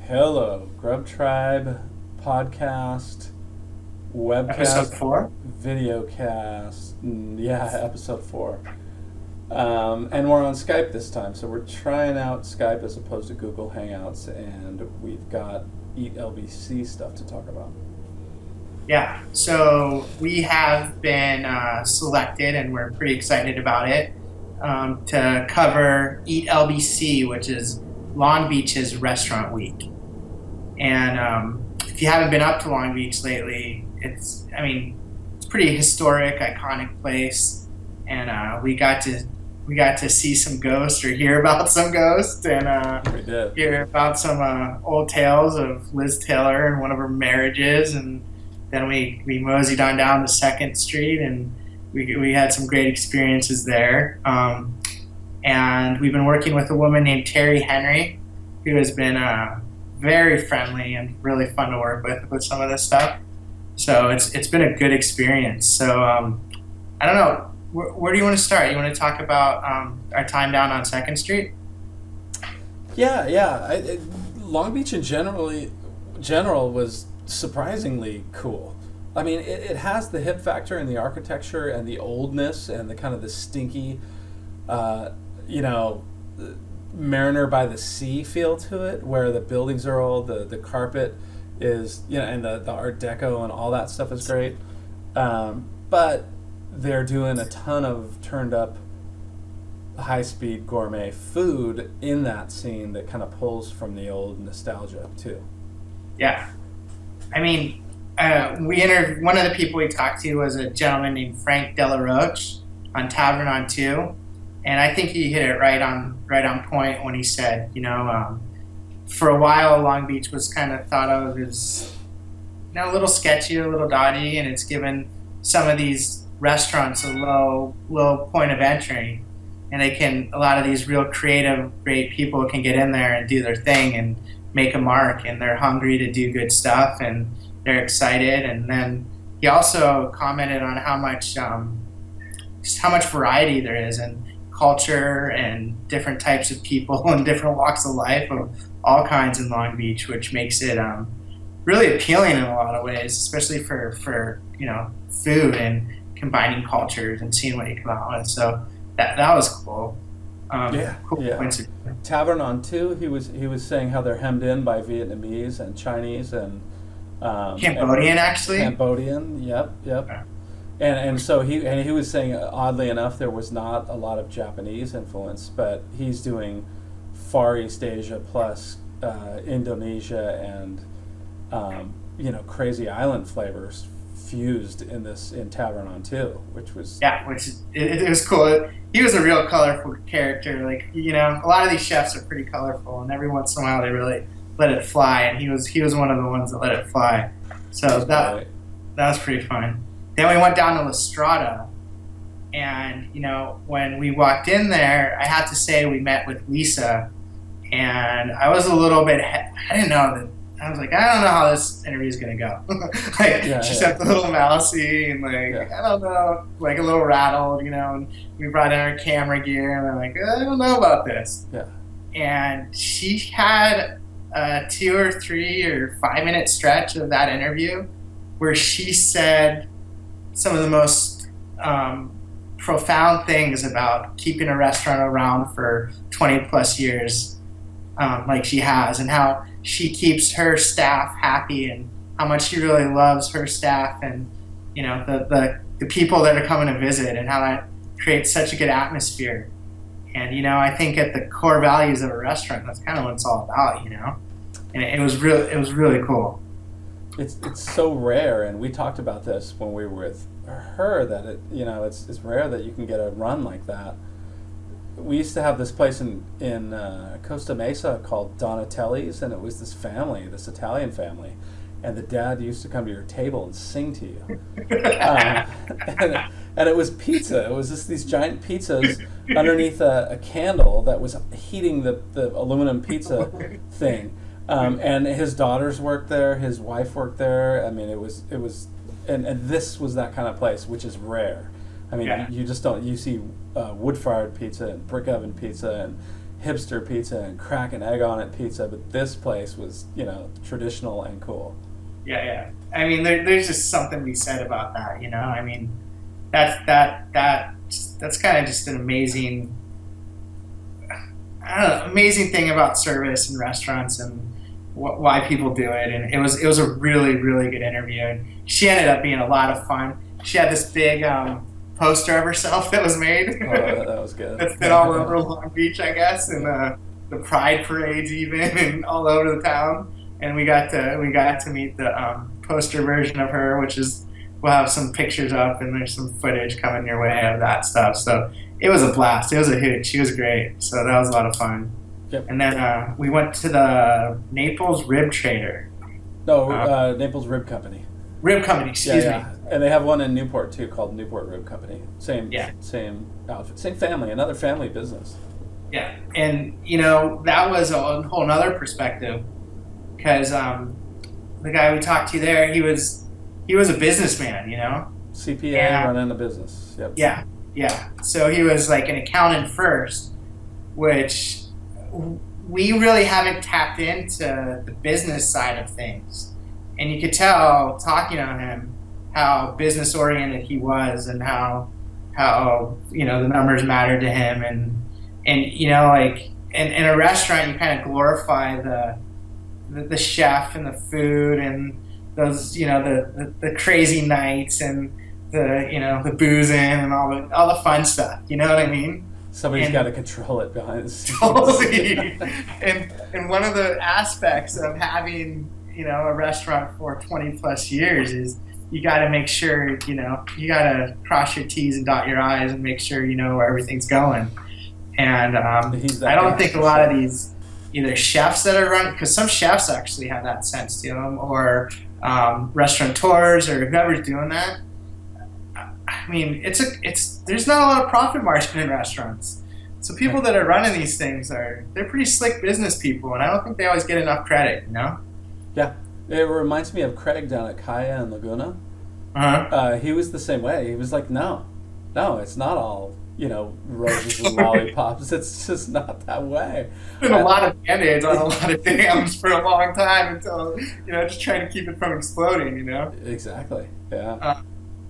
Hello, Grubtribe podcast, webcast, Episode 4? videocast. Yeah, episode 4. And we're on Skype this time, so we're trying out Skype as opposed to Google Hangouts, and we've got EAT LBC stuff to talk about. Yeah, so we have been selected, and we're pretty excited about it, to cover EAT LBC, which is Long Beach's Restaurant Week. And if you haven't been up to Long Beach lately, it's a pretty historic, iconic place, and we got to see some ghosts or hear about some ghosts, and We did. hear about some old tales of Liz Taylor and one of her marriages, and then we moseyed on down to Second Street, and we had some great experiences there. And we've been working with a woman named Terry Henry, who has been very friendly and really fun to work with some of this stuff. So it's been a good experience. So I don't know, where do you want to start? You want to talk about our time down on Second Street? Yeah. Long Beach in general was surprisingly cool. I mean, it has the hip factor and the architecture and the oldness and the kind of the stinky, Mariner by the Sea feel to it, where the buildings are old, the carpet is, and the Art Deco and all that stuff is great. But they're doing a ton of turned up high-speed gourmet food in that scene that kind of pulls from the old nostalgia too. Yeah. I mean, one of the people we talked to was a gentleman named Frank Delaroche on Tavern on Two, and I think he hit it right on point when he said, for a while Long Beach was kind of thought of as a little sketchy, a little dodgy, and it's given some of these restaurants a low point of entry, and a lot of these real creative, great people can get in there and do their thing and make a mark, and they're hungry to do good stuff, and they're excited. And then he also commented on how much variety there is in culture and different types of people and different walks of life of all kinds in Long Beach, which makes it really appealing in a lot of ways, especially for food and combining cultures and seeing what you come out with. So that was cool. Cool coincidence. Tavern on Two, he was saying how they're hemmed in by Vietnamese and Chinese and Cambodian, actually. Cambodian, yep. Yeah. And so he was saying, oddly enough, there was not a lot of Japanese influence, but he's doing Far East Asia plus Indonesia and crazy island flavors fused in Tavern on Two, which was it was cool. He was a real colorful character. Like, a lot of these chefs are pretty colorful, and every once in a while they really let it fly, and he was one of the ones that let it fly. So that was pretty fun. Then we went down to Estrada, and when we walked in there, I have to say we met with Lisa, and I was a little bit. I didn't know that. I was like, I don't know how this interview is gonna go. She stepped a little mousy and I don't know, a little rattled, And we brought in our camera gear, and I'm like, I don't know about this. Yeah. And she had a 2 or 3 or 5 minute stretch of that interview where she said some of the most profound things about keeping a restaurant around for 20 plus years, like she has, and how she keeps her staff happy, and how much she really loves her staff, and the people that are coming to visit, and how that creates such a good atmosphere. And I think at the core values of a restaurant, that's kind of what it's all about, And it was really cool. It's so rare, and we talked about this when we were with her, that it's rare that you can get a run like that. We used to have this place in Costa Mesa called Donatelli's, and it was this Italian family, and the dad used to come to your table and sing to you. And it was pizza. It was just these giant pizzas underneath a candle that was heating the aluminum pizza thing. And his daughters worked there, his wife worked there. I mean, it was, and this was that kind of place, which is rare. I mean, you just don't. You see wood-fired pizza and brick oven pizza, hipster pizza and crack an egg on it pizza, but this place was, traditional and cool. Yeah. I mean, there's just something to be said about that, I mean, that's kind of just an amazing, amazing thing about service and restaurants and why people do it. And it was a really, really good interview. And she ended up being a lot of fun. She had this big poster of herself that was made. Oh, that was good. That's been all over Long Beach, I guess, and the pride parades even, and all over the town. And we got to meet the poster version of her, which is, we'll have some pictures up, and there's some footage coming your way of that stuff. So it was a blast. It was a hoot. She was great. So that was a lot of fun. Yep. And then we went to the Naples Rib Trader. No, Naples Rib Company. Rib Company, excuse me. And they have one in Newport too, called Newport Rib Company. Same outfit, same family, another family business. Yeah, and that was a whole nother perspective, because the guy we talked to there, he was a businessman, CPA running a business. Yep. Yeah. So he was like an accountant first, which we really haven't tapped into the business side of things. And you could tell, talking on him, how business oriented he was, and how the numbers mattered to him, and like in a restaurant, you kind of glorify the chef and the food and those the crazy nights and the boozing and all the fun stuff. You know what I mean? Somebody's got to control it behind the scenes. Totally. and one of the aspects of having a restaurant for 20 plus years is you got to make sure you got to cross your T's and dot your I's and make sure where everything's going. And I don't think a lot of these either chefs that are running, because some chefs actually have that sense to them, or restaurateurs or whoever's doing that. I mean, there's not a lot of profit margin in restaurants. So people that are running these things they're pretty slick business people, and I don't think they always get enough credit, Yeah, it reminds me of Craig down at Kaya and Laguna. He was the same way. He was like, no, it's not all roses and lollipops. It's just not that way. Been a lot of Band-Aids on a lot of dams for a long time until just trying to keep it from exploding. Exactly. Yeah.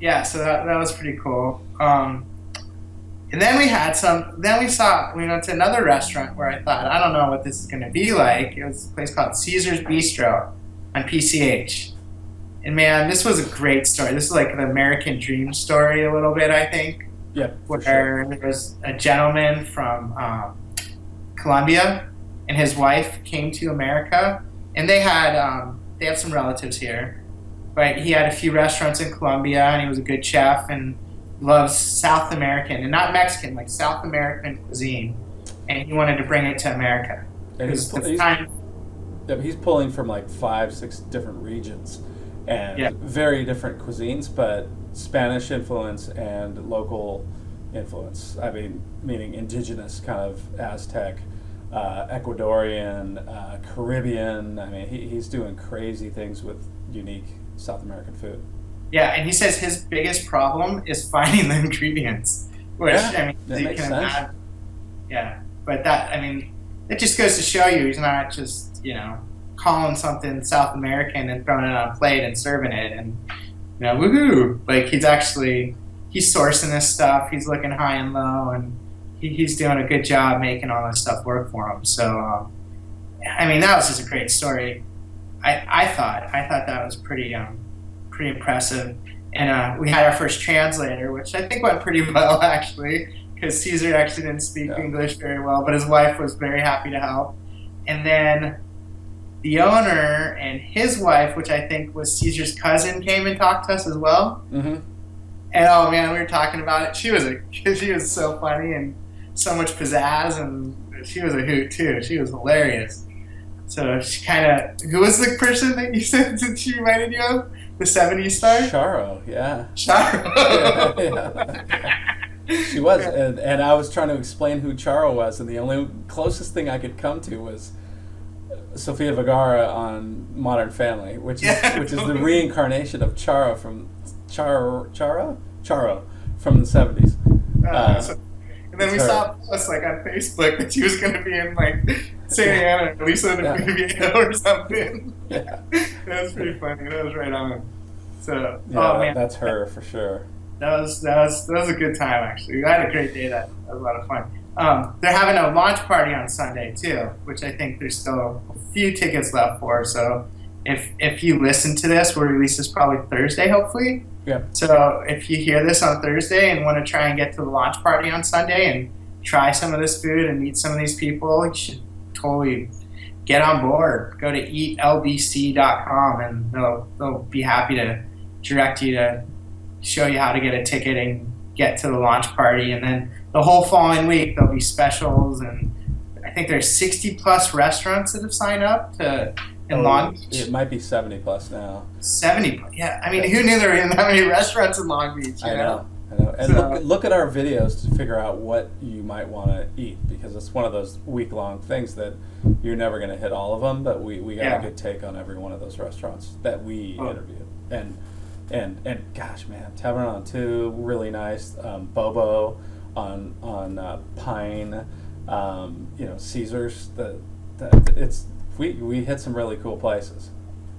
Yeah. So that was pretty cool. And then we went to another restaurant where I thought, I don't know what this is going to be like. It was a place called Cesars Bistro on PCH. And man, this was a great story. This is like the American dream story a little bit, I think. Yeah. Where there was a gentleman from Colombia, and his wife came to America, and they have some relatives here. But he had a few restaurants in Colombia, and he was a good chef and loves South American, and not Mexican, like South American cuisine. And he wanted to bring it to America. And he's pulling from like 5-6 different regions, and very different cuisines, but Spanish influence and local influence. I mean, meaning indigenous, kind of Aztec, Ecuadorian, Caribbean. I mean, he's doing crazy things with unique South American food. Yeah, and he says his biggest problem is finding the ingredients, which that makes sense. Yeah, but it just goes to show you he's not just calling something South American and throwing it on a plate and serving it and woohoo! Like he's sourcing this stuff. He's looking high and low, and he's doing a good job making all this stuff work for him. So, that was just a great story. I thought that was pretty impressive. And we had our first translator, which I think went pretty well actually, because Cesar actually didn't speak English very well, but his wife was very happy to help. And then the owner and his wife, which I think was Cesar's cousin, came and talked to us as well. Mm-hmm. And oh man, we were talking about it. She was so funny and so much pizzazz, and she was a hoot too. She was hilarious. So she who was the person that you said that she reminded you of? The 70s star? Charo, yeah. Charo. Yeah. She was, and I was trying to explain who Charo was, and the only closest thing I could come to was Sofia Vergara on Modern Family, which is the reincarnation of Charo from the 70s. And then It's we her. saw a post like on Facebook that she was going to be in like Santa Ana or Lisa de Viviano or something. Yeah. That was pretty funny. That was right on. So, Yeah, oh man, that's her for sure. that was a good time actually. I had a great day. That was a lot of fun. They're having a launch party on Sunday too, which I think there's still a few tickets left for. So if you listen to this, we'll release this probably Thursday, hopefully. Yeah. So if you hear this on Thursday and want to try and get to the launch party on Sunday and try some of this food and meet some of these people, you should totally get on board. Go to eatlbc.com and they'll be happy to direct you to show you how to get a ticket and get to the launch party. And then the whole following week there'll be specials, and I think there's 60 plus restaurants that have signed up to in Long Beach. It might be 70 plus now. 70, yeah. I mean, who knew there were that many restaurants in Long Beach? You I know. know. And So- look at our videos to figure out what you might want to eat, because it's one of those week-long things that you're never going to hit all of them, but we got Yeah. a good take on every one of those restaurants that we interviewed. And gosh, man, Tavern on 2, really nice. Bobo on Pine, Cesars. We hit some really cool places.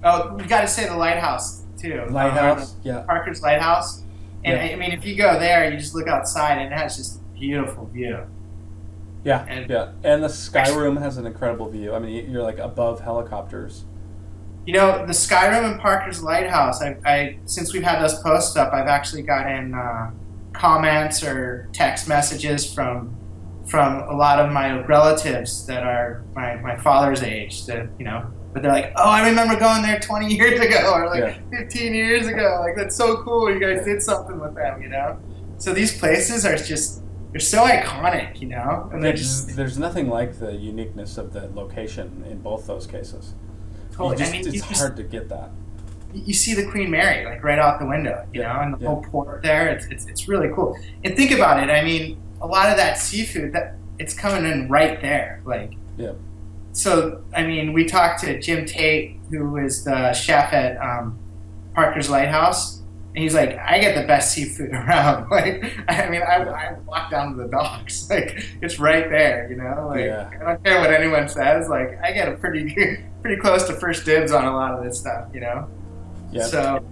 Oh, we got to say the Lighthouse too. Lighthouse, yeah. Parker's Lighthouse. And Yeah. I mean, if you go there, you just look outside and it has just a beautiful view. Yeah, And- and the Sky Room has an incredible view. I mean, you're like above helicopters. You know, the Sky Room and Parker's Lighthouse, I since we've had those posts up, I've actually gotten comments or text messages from a lot of my relatives that are my father's age, that, but they're like, oh, I remember going there 20 years ago or like 15 years ago. Like, that's so cool. You guys did something with them, So these places are just, they're so iconic, and they're just There's nothing like the uniqueness of the location in both those cases. totally. It's hard to get that. You see the Queen Mary like right out the window, and the whole port there. It's really cool. And think about it. I mean, a lot of that seafood that it's coming in right there, like. Yeah. So I mean, we talked to Jim Tate, who is the chef at Parker's Lighthouse, and he's like, I get the best seafood around. Like, I mean, I walk down to the docks, like it's right there, Like, I don't care what anyone says. Like, I get a pretty close to first dibs on a lot of this stuff, Yeah. So,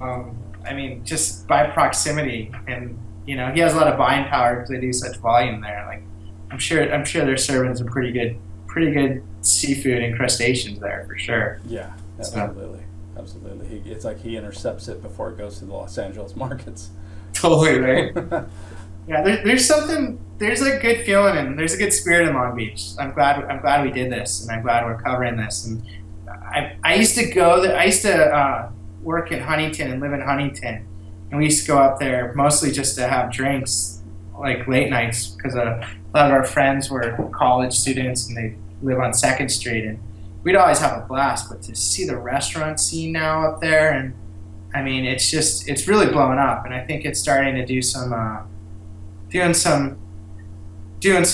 I mean, just by proximity, and he has a lot of buying power because they do such volume there. Like, I'm sure they're serving some pretty good seafood and crustaceans there for sure. Yeah, absolutely. It's like he intercepts it before it goes to the Los Angeles markets. Totally, right? Yeah, there's a good feeling and there's a good spirit in Long Beach. I'm glad we did this, and I'm glad we're covering this. And I used to go there. I used to work in Huntington and live in Huntington, and we used to go up there mostly just to have drinks, like late nights, because a lot of our friends were college students and they live on 2nd Street, and we'd always have a blast. But to see the restaurant scene now up there, and I mean, it's really blowing up, and I think it's starting to do some doing some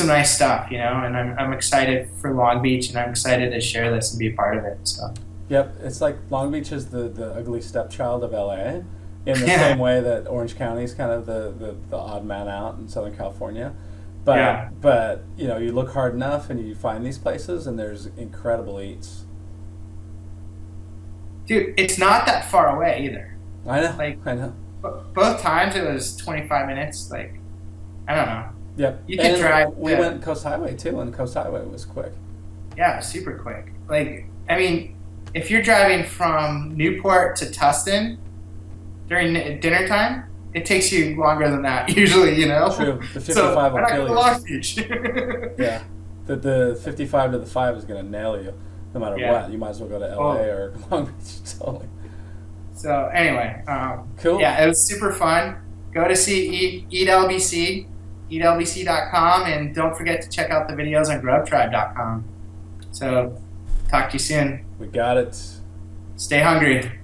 nice stuff, and I'm excited for Long Beach, and I'm excited to share this and be a part of it. So. Yep, it's like Long Beach is the ugly stepchild of LA, in the same way that Orange County is kind of the odd man out in Southern California. But you look hard enough and you find these places, and there's incredible eats. Dude, it's not that far away either. I know. I know. Both times it was 25 minutes. Like, I don't know. Yep. You can drive. We went Coast Highway too, and Coast Highway was quick. Yeah, super quick. Like, I mean, if you're driving from Newport to Tustin during dinner time, it takes you longer than that usually, True. The 55 will kill you. Long Beach. Yeah. The 55 to the 5 is going to nail you no matter what. You might as well go to LA or Long Beach. Totally. So anyway, cool. Yeah, it was super fun. Go to see EAT LBC, eatlbc.com, and don't forget to check out the videos on grubtribe.com. So talk to you soon. We got it. Stay hungry.